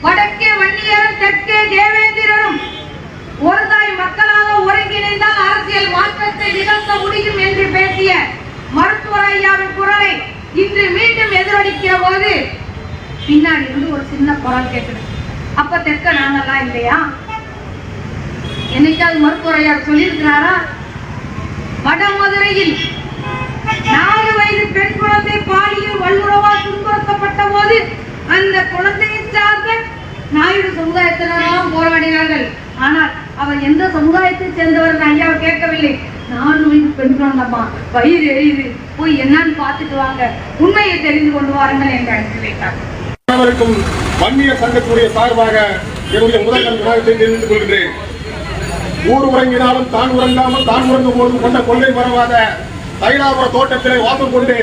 வடக்கே வன்னியரும் தெற்கே தேவேந்திரரும் ஒரு தாய் மக்களாக ஒருங்கிணைந்தால் அரசியல் மாற்றத்தை நிகழ்த்த முடியும் என்று பேசிய மருத்துவர் ஐயாவின் குரலை இன்று மீண்டும் எதிரொலிக்கிற போது பின்னாடி இருந்து ஒரு சின்ன குரல் கேட்குது. அப்ப தெற்க நாங்கெல்லாம் இல்லையா? என்னைக்காவது மருத்துவர் ஐயா சொல்லியிருக்கிறாரா? வடமதுரையில் 4 வயது பெண் குழந்தை பாலியல் வல்லுறவால் துன்புறுத்தப்பட்ட போது அந்த குழந்தையை சார்ந்த நாயுடு சமுதாயத்தினரெல்லாம் போராடினார்கள். ஆனால் அவர் எந்த சமுதாயத்தை சேர்ந்தவர் ஐயாவை கேட்கவில்லை. 4 வயது பெண் குழந்தைமா, வயிறு எரியுது, போய் என்னன்னு பார்த்துட்டு வாங்க, உண்மையை தெரிந்து கொண்டு வாருங்கள் என்று அழைத்து வைத்தார். அனைவருக்கும் வன்னிய சங்கத்துடைய சார்பாக என்னுடைய முதல் விவாதத்தை தெரிவித்துக் கொள்கிறேன். ஊர் உறங்கினாலும் தான் உறங்காமல் தான் உறங்கும் போதும் கொண்ட கொள்ளை மறவாத தைலாபுர தோட்டத்திலே வாசம் கொண்டு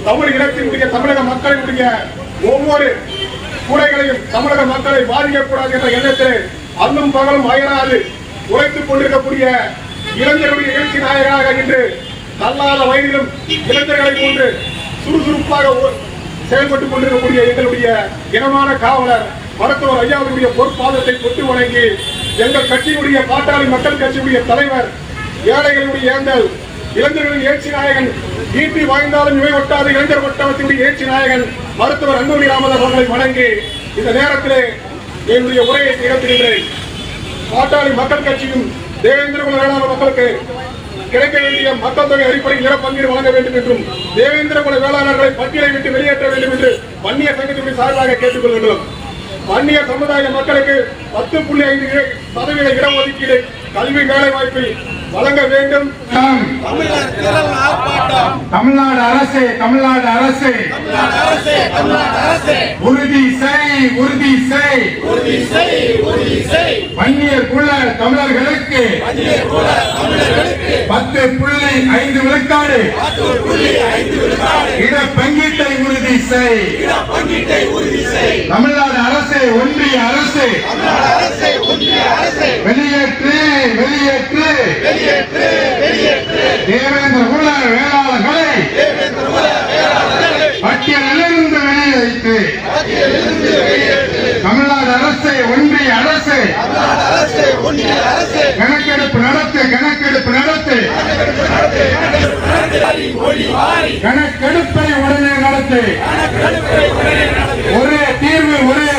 தமிழ் இனத்தினுடைய தமிழக மக்களினுடைய ஒவ்வொரு கூடைகளையும் தமிழக மக்களை பாதிக்கக்கூடாது என்ற எண்ணத்தில் அல்லும் பகலும் அயராது உழைத்துக் கொண்டிருக்கக்கூடிய இளைஞர்களுடைய எழுச்சி நாயகராக இன்று தள்ளாத வயதிலும் இளைஞர்களை போன்று சுறுசுறுப்பாக செயல்பட்டுக் கொண்டிருக்கக்கூடிய எங்களுடைய இனமான காவலர் மருத்துவர் ஐயாவுடைய பொற்பாதத்தை தொட்டு வணங்கி எங்கள் கட்சியுடைய பாட்டாளி மக்கள் கட்சியுடைய தலைவர், ஏழைகளுடைய ஏந்தல், இளைஞர்களின் எழுச்சி நாயகன், ஈட்டி வாய்ந்தாலும் இவை ஒட்டாத இளைஞர் வட்டத்தினுடைய எழுச்சி நாயகன் மருத்துவர் அன்புமணி ராமதாஸ் அவர்களை வணங்கி இந்த நேரத்திலே என்னுடைய உரையை நிகழ்த்துகின்றேன். பாட்டாளி மக்கள் கட்சியும் தேவேந்திரகுல வேளாண் மக்களுக்கு கிடைக்க வேண்டிய மக்கள் தொகை அடிப்படையில் நில பங்கீடு வழங்க வேண்டும் என்றும் தேவேந்திரகுல வேளாளர்களை பட்டியலை விட்டு வெளியேற்ற வேண்டும் என்று வன்னிய சங்கத்தினுடைய சார்பாக கேட்டுக்கொள்கின்றோம். வன்னிய சமுதாய மக்களுக்கு 10.5% இடஒதுக்கீடு கல்வி வேலை வாய்ப்பில் வழங்க வேண்டும். தமிழ்நாடு அரசு தமிழ்நாடு அரசு உறுதி செய் உறுதி செய் வன்னியர் குல தமிழர்களுக்கு 10.5 விழுக்காடு இட பங்கீட்டை உறுதி செய். தமிழ்நாடு அரசு ஒன்றிய அரசு வெளியேற்று வெளியேற்று தேவேந்திர குல வேளாளர்களை பட்டியலிலிருந்து வெளியேற்று. தமிழ்நாடு அரசு ஒன்றிய அரசு கணக்கெடுப்பு நடத்து கணக்கெடுப்பு நடத்து கணக்கெடுப்பை உடனே நடத்து. ஒரே தீர்வு ஒரே